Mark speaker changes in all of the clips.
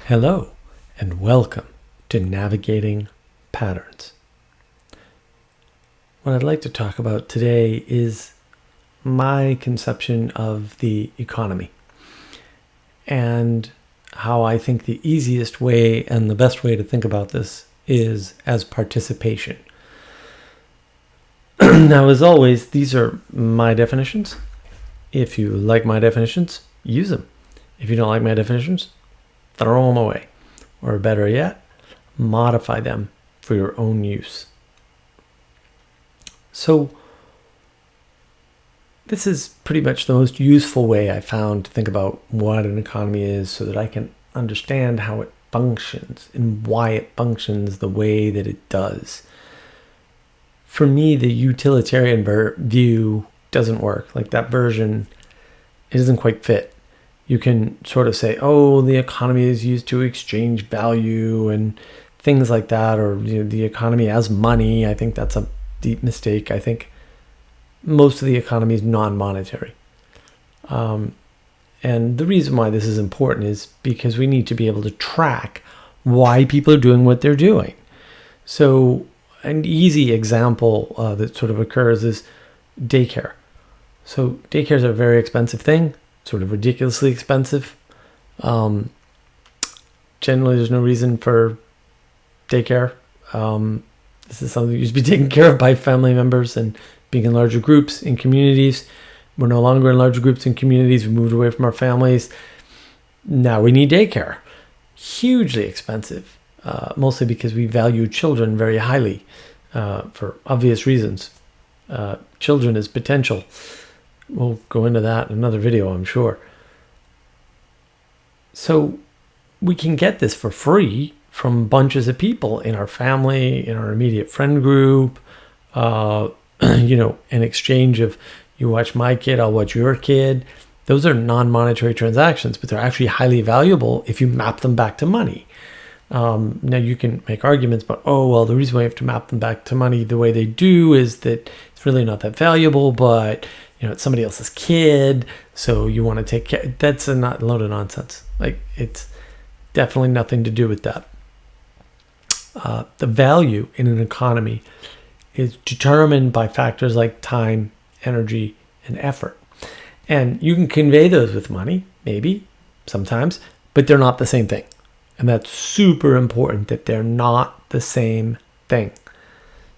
Speaker 1: Hello, and welcome to Navigating Patterns. What I'd like to talk about today is my conception of the economy and how I think the easiest way and the best way to think about this is as participation. Now, as always, these are my definitions. If you like my definitions, use them. If you don't like my definitions, throw them away. Or better yet, modify them for your own use. So, this is pretty much the most useful way I found to think about what an economy is so that I can understand how it functions and why it functions the way that it does. For me, the utilitarian view doesn't work. Like that version, it doesn't quite fit. You can sort of say, oh, the economy is used to exchange value and things like that, or the economy as money. I think that's a deep mistake. I think most of the economy is non-monetary. And the reason why this is important is because we need to be able to track why people are doing what they're doing. So an easy example that sort of occurs is daycare. So daycare is a very expensive thing. Sort of ridiculously expensive. Generally, there's no reason for daycare. This is something that used to be taken care of by family members and being in larger groups in communities. We're no longer in larger groups in communities. We moved away from our families. Now we need daycare. Hugely expensive, mostly because we value children very highly for obvious reasons. Children as potential. We'll go into that in another video, I'm sure. So we can get this for free from bunches of people in our family, in our immediate friend group, in exchange of you watch my kid, I'll watch your kid. Those are non-monetary transactions, but they're actually highly valuable if you map them back to money. Now you can make arguments about, the reason why you have to map them back to money the way they do is that it's really not that valuable, but it's somebody else's kid, so you want to take care. That's a load of nonsense. Like, it's definitely nothing to do with that. The value in an economy is determined by factors like time, energy, and effort. And you can convey those with money, maybe, sometimes, but they're not the same thing. And that's super important that they're not the same thing.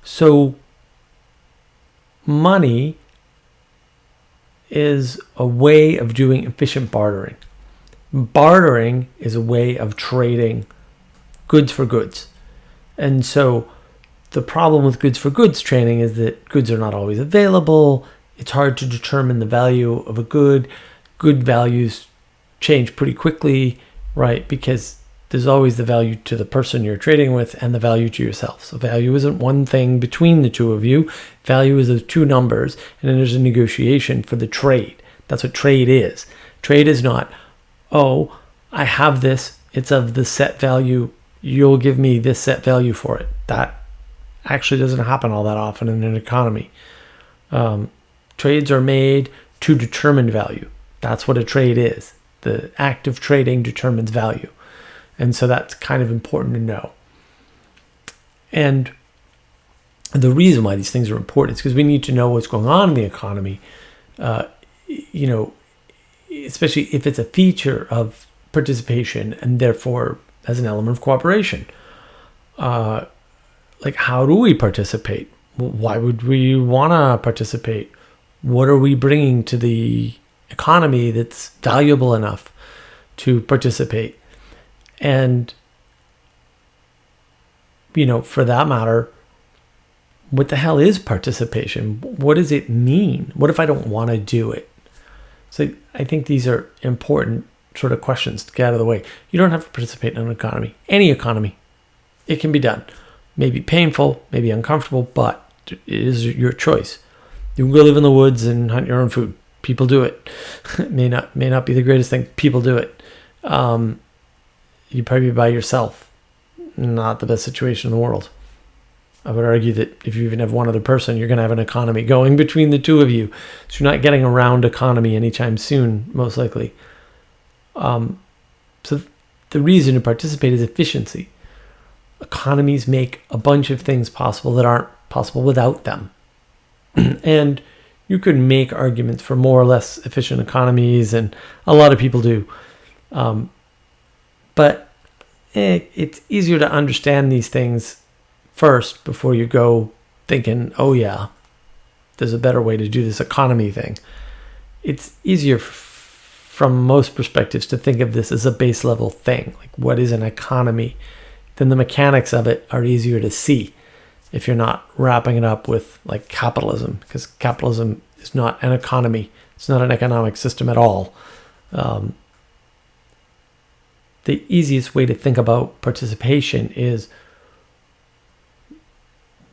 Speaker 1: So, money is a way of doing efficient bartering. Bartering is a way of trading goods for goods. And so the problem with goods for goods trading is that goods are not always available. It's hard to determine the value of a good. Good values change pretty quickly, right? Because there's always the value to the person you're trading with and the value to yourself. So value isn't one thing between the two of you. Value is those two numbers, and then there's a negotiation for the trade. That's what trade is. Trade is not, I have this, it's of the set value, you'll give me this set value for it. That actually doesn't happen all that often in an economy. Trades are made to determine value. That's what a trade is. The act of trading determines value. And so that's kind of important to know. And the reason why these things are important is because we need to know what's going on in the economy, especially if it's a feature of participation and therefore as an element of cooperation. Like, how do we participate? Why would we want to participate? What are we bringing to the economy that's valuable enough to participate? And, for that matter, what the hell is participation? What does it mean? What if I don't want to do it? So I think these are important sort of questions to get out of the way. You don't have to participate in an economy. Any economy. It can be done. Maybe painful, maybe uncomfortable, but it is your choice. You can go live in the woods and hunt your own food. People do it. It may not be the greatest thing. People do it. You'd probably be by yourself. Not the best situation in the world. I would argue that if you even have one other person, you're going to have an economy going between the two of you. So you're not getting around economy anytime soon, most likely. So the reason to participate is efficiency. Economies make a bunch of things possible that aren't possible without them. And you could make arguments for more or less efficient economies, and a lot of people do. But it's easier to understand these things first before you go thinking, oh yeah, there's a better way to do this economy thing. It's easier from most perspectives to think of this as a base level thing. Like, what is an economy? Then the mechanics of it are easier to see if you're not wrapping it up with like capitalism, because capitalism is not an economy. It's not an economic system at all. The easiest way to think about participation is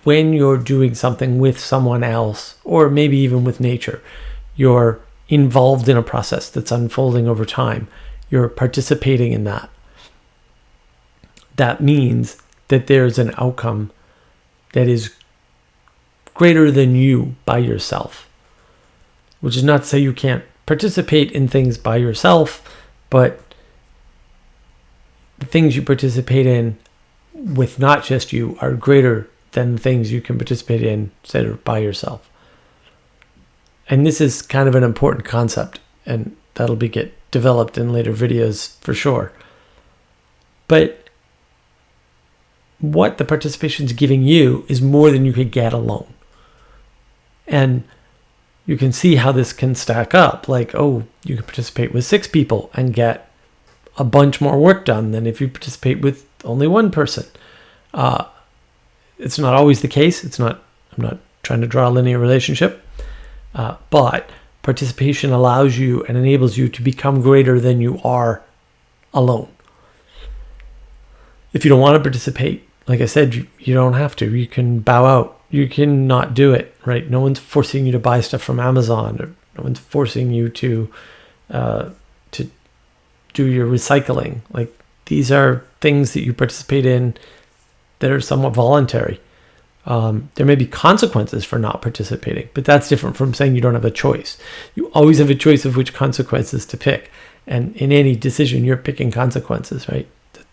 Speaker 1: when you're doing something with someone else, or maybe even with nature, you're involved in a process that's unfolding over time. You're participating in that. That means that there's an outcome that is greater than you by yourself. Which is not to say you can't participate in things by yourself, but the things you participate in with not just you are greater than the things you can participate in, say, by yourself. And this is kind of an important concept, and that'll get developed in later videos for sure. But what the participation is giving you is more than you could get alone. And you can see how this can stack up. Like, oh, you can participate with 6 people and get a bunch more work done than if you participate with only one person. It's not always the case. I'm not trying to draw a linear relationship. But participation allows you and enables you to become greater than you are alone. If you don't want to participate, like I said, you don't have to. You can bow out. You can not do it, right? No one's forcing you to buy stuff from Amazon, or no one's forcing you to do your recycling. Like, these are things that you participate in that are somewhat voluntary. There may be consequences for not participating, but that's different from saying you don't have a choice. You always have a choice of which consequences to pick. And in any decision, you're picking consequences, right?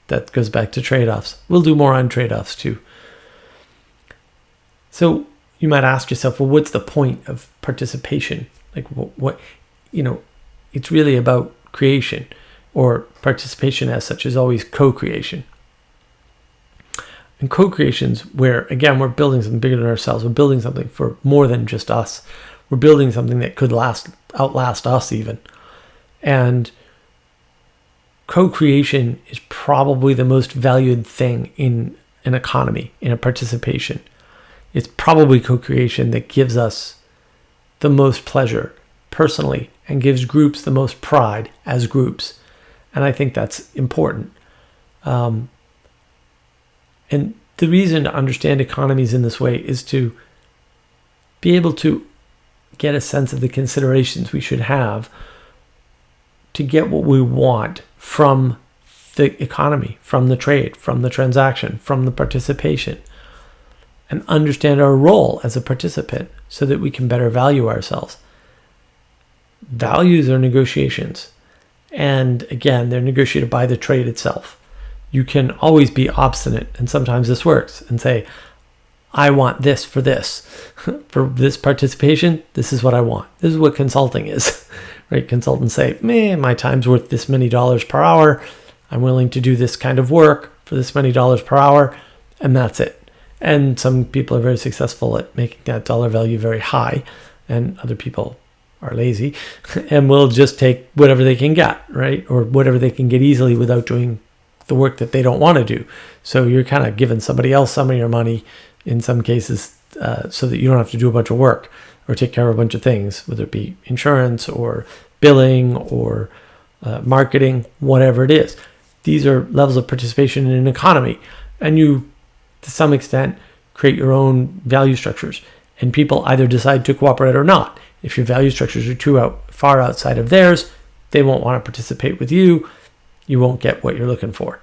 Speaker 1: That goes back to trade-offs. We'll do more on trade-offs too. So you might ask yourself, well, what's the point of participation? Like, what it's really about creation, or participation as such is always co-creation. And co-creation's where, again, we're building something bigger than ourselves. We're building something for more than just us. We're building something that could outlast us even. And co-creation is probably the most valued thing in an economy, in a participation. It's probably co-creation that gives us the most pleasure personally and gives groups the most pride as groups. And I think that's important. And the reason to understand economies in this way is to be able to get a sense of the considerations we should have to get what we want from the economy, from the trade, from the transaction, from the participation, and understand our role as a participant so that we can better value ourselves. Values are negotiations. And again, they're negotiated by the trade itself. You can always be obstinate, and sometimes this works, and say, I want this for this. For this participation, this is what I want. This is what consulting is, right? Consultants say, my time's worth this many dollars per hour. I'm willing to do this kind of work for this many dollars per hour, and that's it. And some people are very successful at making that dollar value very high, and other people are lazy and will just take whatever they can get, right? Or whatever they can get easily without doing the work that they don't want to do. So you're kind of giving somebody else some of your money in some cases so that you don't have to do a bunch of work or take care of a bunch of things, whether it be insurance or billing or marketing, whatever it is. These are levels of participation in an economy. And you, to some extent, create your own value structures. And people either decide to cooperate or not. If your value structures are too far outside of theirs, they won't want to participate with you. You won't get what you're looking for.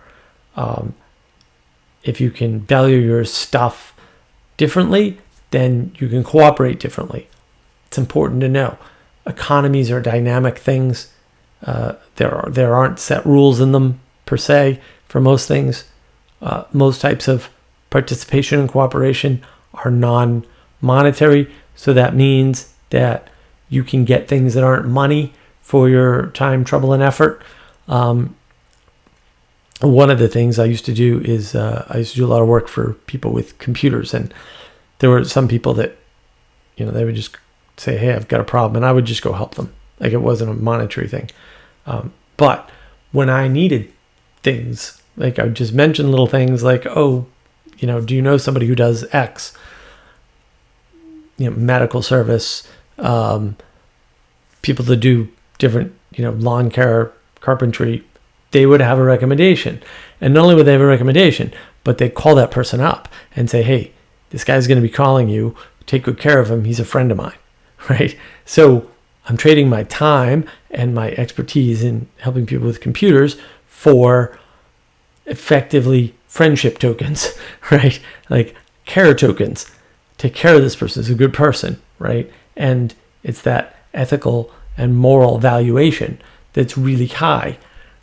Speaker 1: If you can value your stuff differently, then you can cooperate differently. It's important to know. Economies are dynamic things. There aren't set rules in them. per se for most things. Most types of participation and cooperation are non-monetary. So that means that you can get things that aren't money for your time, trouble, and effort. One of the things I used to do is I used to do a lot of work for people with computers, and there were some people that, they would just say, hey, I've got a problem, and I would just go help them. Like, it wasn't a monetary thing. But when I needed things, like I would just mention little things like, do you know somebody who does X? Medical service, people that do different, lawn care, carpentry, they would have a recommendation. And not only would they have a recommendation, but they call that person up and say, hey, this guy's going to be calling you. Take good care of him. He's a friend of mine, right? So I'm trading my time and my expertise in helping people with computers for effectively friendship tokens, right? Like care tokens. Take care of this person. Is a good person, right? And it's that ethical and moral valuation that's really high,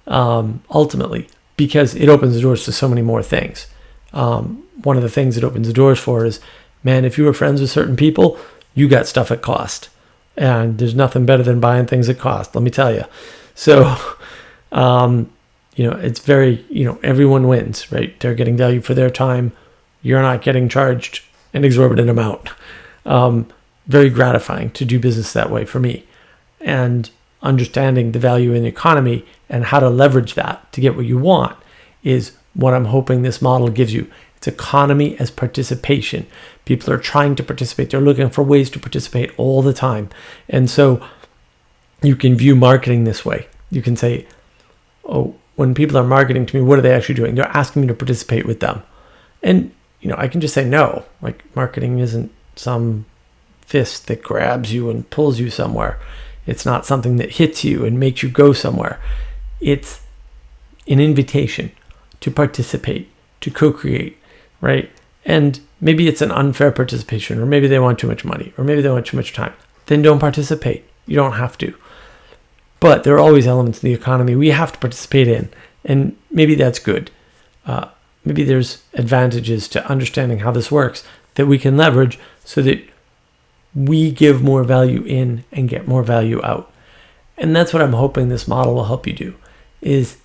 Speaker 1: ultimately, because it opens the doors to so many more things. One of the things it opens the doors for is, man, if you were friends with certain people, you got stuff at cost. And there's nothing better than buying things at cost, let me tell you. So, it's very, everyone wins, right? They're getting value for their time. You're not getting charged an exorbitant amount. Very gratifying to do business that way for me. And understanding the value in the economy and how to leverage that to get what you want is what I'm hoping this model gives you. It's economy as participation. People are trying to participate. They're looking for ways to participate all the time. And so you can view marketing this way. You can say, oh, when people are marketing to me, what are they actually doing? They're asking me to participate with them. And, I can just say no. Like, marketing isn't some fist that grabs you and pulls you somewhere. It's not something that hits you and makes you go somewhere. It's an invitation to participate, to co-create, right? And maybe it's an unfair participation, or maybe they want too much money, or maybe they want too much time. Then don't participate. You don't have to. But there are always elements in the economy we have to participate in, and maybe that's good. Maybe there's advantages to understanding how this works that we can leverage so that we give more value in and get more value out. And that's what I'm hoping this model will help you do, is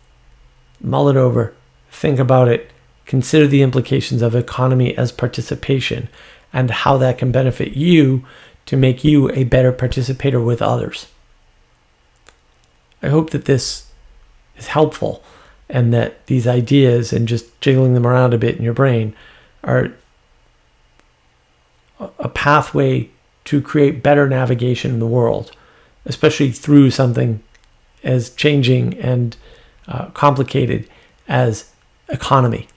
Speaker 1: mull it over, think about it, consider the implications of economy as participation and how that can benefit you to make you a better participator with others. I hope that this is helpful and that these ideas and just jiggling them around a bit in your brain are a pathway to create better navigation in the world, especially through something as changing and complicated as economy.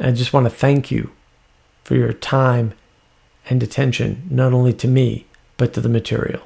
Speaker 1: And I just want to thank you for your time and attention, not only to me, but to the material.